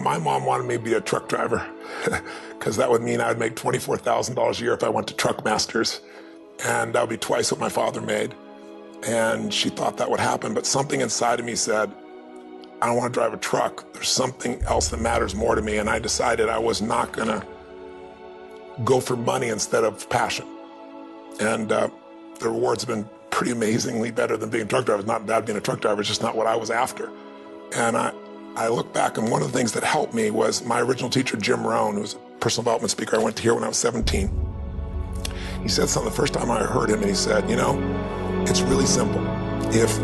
my mom wanted me to be a truck driver because that would mean I'd make $24,000 a year if I went to Truckmasters, and that would be twice what my father made. And she thought that would happen, but something inside of me said, I don't want to drive a truck. There's something else that matters more to me, and I decided I was not gonna go for money instead of passion. And the rewards have been pretty amazingly better than being a truck driver. It's not bad being a truck driver, it's just not what I was after. And I look back, and one of the things that helped me was my original teacher, Jim Rohn, who was a personal development speaker I went to hear when I was 17. He said something the first time I heard him, and he said, you know, it's really simple. If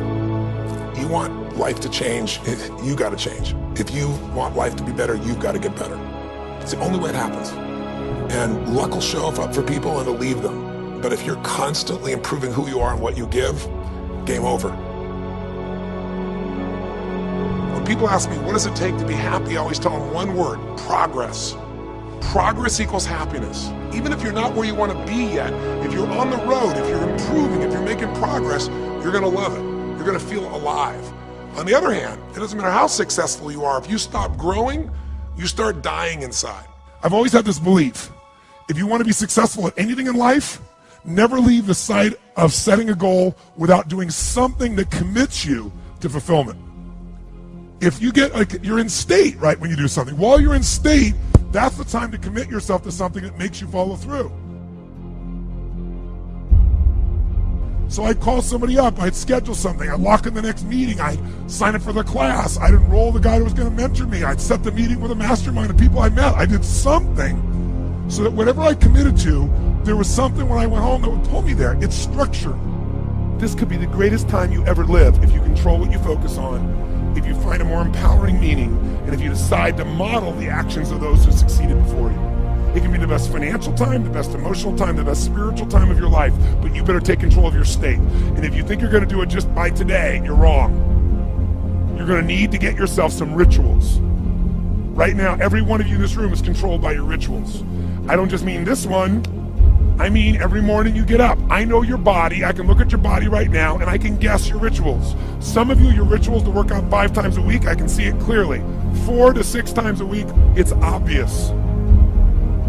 you want life to change, you got to change. If you want life to be better, you've got to get better. It's the only way it happens. And luck will show up for people and it'll leave them. But if you're constantly improving who you are and what you give, game over. When people ask me, what does it take to be happy? I always tell them one word: progress. Progress equals happiness. Even if you're not where you want to be yet, if you're on the road, if you're improving, if you're making progress, you're going to love it. You're going to feel alive. On the other hand, it doesn't matter how successful you are. If you stop growing, you start dying inside. I've always had this belief. If you want to be successful at anything in life, never leave the sight of setting a goal without doing something that commits you to fulfillment. If you get, like, you're in state, right, when you do something. While you're in state, that's the time to commit yourself to something that makes you follow through. So I'd call somebody up, I'd schedule something, I'd lock in the next meeting, I'd sign up for the class, I'd enroll the guy who was going to mentor me, I'd set the meeting with a mastermind of people I met. I did something so that whatever I committed to, there was something when I went home that would pull me there. It's structure. This could be the greatest time you ever live if you control what you focus on, if you find a more empowering meaning, and if you decide to model the actions of those who succeeded before you. It can be the best financial time, the best emotional time, the best spiritual time of your life, but you better take control of your state. And if you think you're going to do it just by today, you're wrong. You're going to need to get yourself some rituals. Right now, every one of you in this room is controlled by your rituals. I don't just mean this one. I mean every morning you get up. I know your body. I can look at your body right now, and I can guess your rituals. Some of you, your rituals to work out 5 times a week, I can see it clearly. 4 to 6 times a week, it's obvious.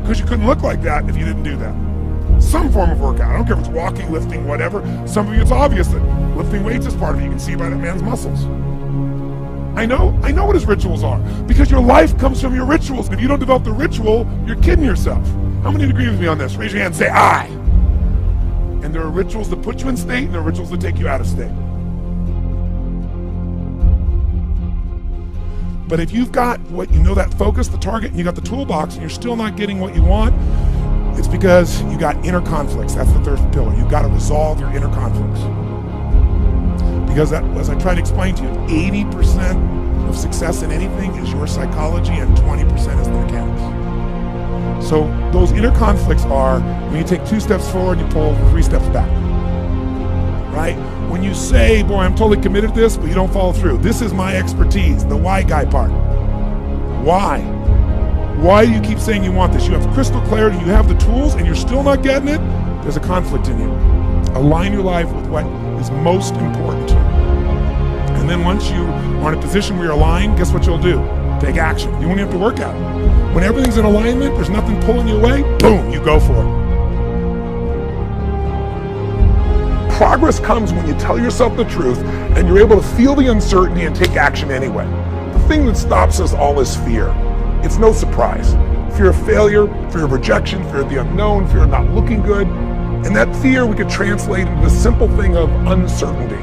Because you couldn't look like that if you didn't do that. Some form of workout. I don't care if it's walking, lifting, whatever. Some of you, it's obvious that lifting weights is part of it. You can see by that man's muscles. I know what his rituals are. Because your life comes from your rituals. And if you don't develop the ritual, you're kidding yourself. How many agree with me on this? Raise your hand and say, I. And there are rituals that put you in state, and there are rituals that take you out of state. But if you've got what you know, that focus, the target, and you got the toolbox, and you're still not getting what you want, it's because you got inner conflicts. That's the third pillar. You've got to resolve your inner conflicts. Because that, as I try to explain to you, 80% of success in anything is your psychology, and 20% is the mechanics. So those inner conflicts are when you take 2 steps forward, you pull 3 steps back. Right? When you say, boy, I'm totally committed to this, but you don't follow through. This is my expertise, the why guy part. Why? Why do you keep saying you want this? You have crystal clarity, you have the tools, and you're still not getting it? There's a conflict in you. Align your life with what is most important to you. And then once you are in a position where you're aligned, guess what you'll do? Take action. You won't have to work at it. When everything's in alignment, there's nothing pulling you away, boom, you go for it. Progress comes when you tell yourself the truth and you're able to feel the uncertainty and take action anyway. The thing that stops us all is fear. It's no surprise. Fear of failure, fear of rejection, fear of the unknown, fear of not looking good. And that fear we could translate into the simple thing of uncertainty.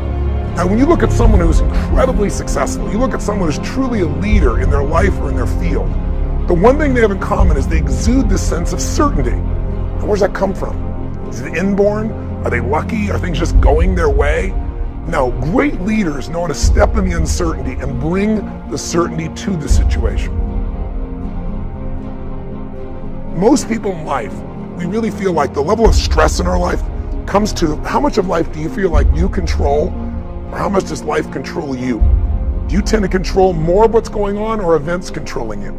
Now, when you look at someone who's incredibly successful, you look at someone who's truly a leader in their life or in their field, the one thing they have in common is they exude this sense of certainty. Now, where's that come from? Is it inborn? Are they lucky? Are things just going their way? No, great leaders know how to step in the uncertainty and bring the certainty to the situation. Most people in life, we really feel like the level of stress in our life comes to how much of life do you feel like you control, or how much does life control you? Do you tend to control more of what's going on, or events controlling you?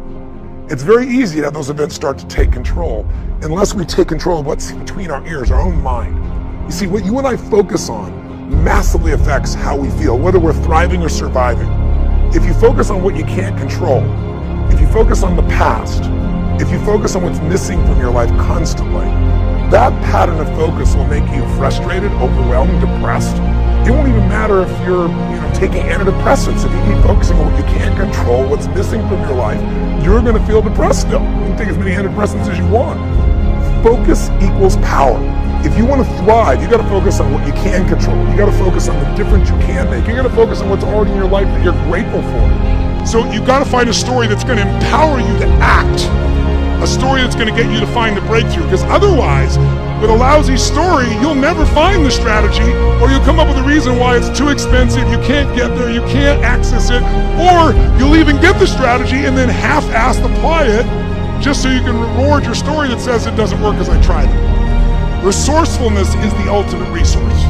It's very easy to have those events start to take control unless we take control of what's between our ears, our own mind. You see, what you and I focus on massively affects how we feel, whether we're thriving or surviving. If you focus on what you can't control, if you focus on the past, if you focus on what's missing from your life constantly, that pattern of focus will make you frustrated, overwhelmed, depressed. It won't even matter if you're taking antidepressants. If you keep focusing on what you can't control, what's missing from your life, you're going to feel depressed still. You can take as many antidepressants as you want. Focus equals power. If you want to thrive, you got to focus on what you can control. You got to focus on the difference you can make. You got to focus on what's already in your life that you're grateful for. So you got to find a story that's going to empower you to act. A story that's going to get you to find the breakthrough. Because otherwise, with a lousy story, you'll never find the strategy, or you'll come up with a reason why it's too expensive, you can't get there, you can't access it, or you'll even get the strategy and then half-assed apply it just so you can reward your story that says it doesn't work because I tried it. Resourcefulness is the ultimate resource.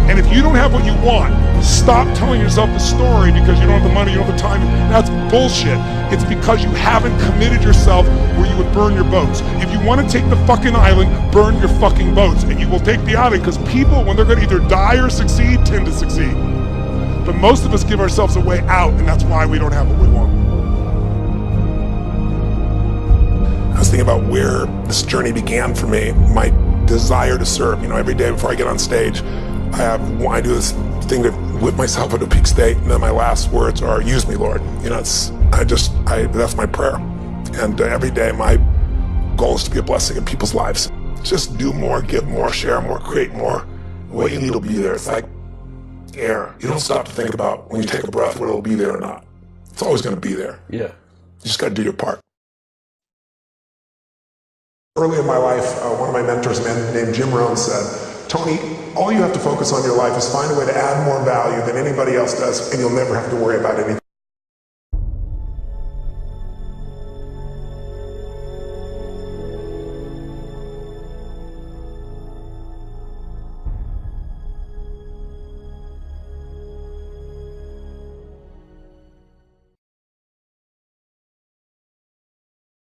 And if you don't have what you want, stop telling yourself the story because you don't have the money, you don't have the time. That's bullshit. It's because you haven't committed yourself where you would burn your boats. If you want to take the fucking island, burn your fucking boats. And you will take the island because people, when they're going to either die or succeed, tend to succeed. But most of us give ourselves a way out, and that's why we don't have what we want. I was thinking about where this journey began for me, my desire to serve. Every day before I get on stage, I do this thing to whip myself into a peak state, and then my last words are, use me, Lord. That's my prayer. And every day my goal is to be a blessing in people's lives. Just do more, give more, share more, create more. What you need will be there. It's like air. You don't stop to think about when you take a breath whether it'll be there or not. It's always going to be there. Yeah. You just got to do your part. Early in my life, one of my mentors, a man named Jim Rohn, said, Tony, all you have to focus on in your life is find a way to add more value than anybody else does, and you'll never have to worry about anything.